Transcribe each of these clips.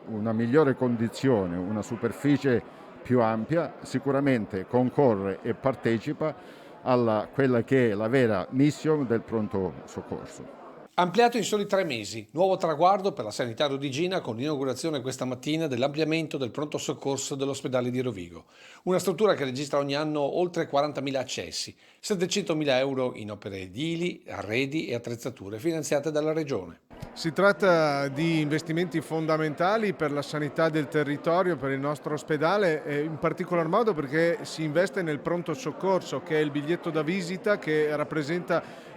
una migliore condizione, una superficie più ampia, sicuramente concorre e partecipa a quella che è la vera mission del pronto soccorso. Ampliato in soli 3 mesi, nuovo traguardo per la sanità rudigina con l'inaugurazione questa mattina dell'ampliamento del pronto soccorso dell'ospedale di Rovigo. Una struttura che registra ogni anno oltre 40.000 accessi, 700.000 euro in opere edili, arredi e attrezzature finanziate dalla Regione. Si tratta di investimenti fondamentali per la sanità del territorio, per il nostro ospedale, e in particolar modo perché si investe nel pronto soccorso, che è il biglietto da visita che rappresenta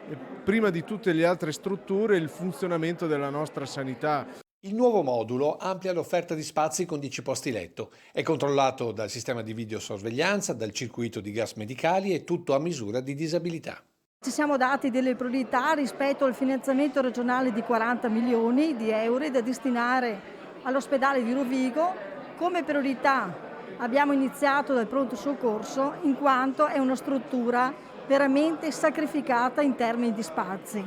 prima di tutte le altre strutture il funzionamento della nostra sanità. Il nuovo modulo amplia l'offerta di spazi con 10 posti letto, è controllato dal sistema di videosorveglianza, dal circuito di gas medicali e tutto a misura di disabilità. Ci siamo dati delle priorità rispetto al finanziamento regionale di 40 milioni di euro da destinare all'ospedale di Rovigo. Come priorità abbiamo iniziato dal pronto soccorso in quanto è una struttura veramente sacrificata in termini di spazi.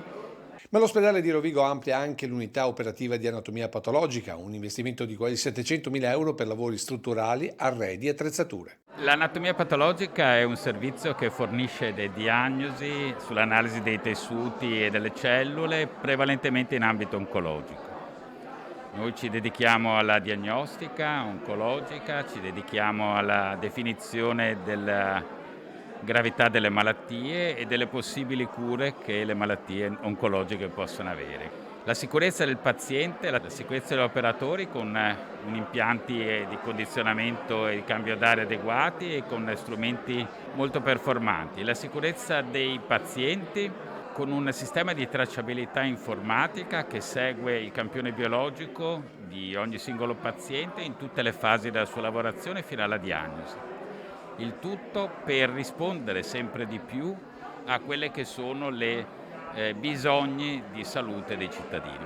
Ma l'ospedale di Rovigo amplia anche l'unità operativa di anatomia patologica, un investimento di quasi 700.000 euro per lavori strutturali, arredi e attrezzature. L'anatomia patologica è un servizio che fornisce le diagnosi sull'analisi dei tessuti e delle cellule, prevalentemente in ambito oncologico. Noi ci dedichiamo alla diagnostica oncologica, ci dedichiamo alla definizione della gravità delle malattie e delle possibili cure che le malattie oncologiche possono avere. La sicurezza del paziente, la sicurezza degli operatori con impianti di condizionamento e di cambio d'aria adeguati e con strumenti molto performanti. La sicurezza dei pazienti con un sistema di tracciabilità informatica che segue il campione biologico di ogni singolo paziente in tutte le fasi della sua lavorazione fino alla diagnosi. Il tutto per rispondere sempre di più a quelle che sono le bisogni di salute dei cittadini.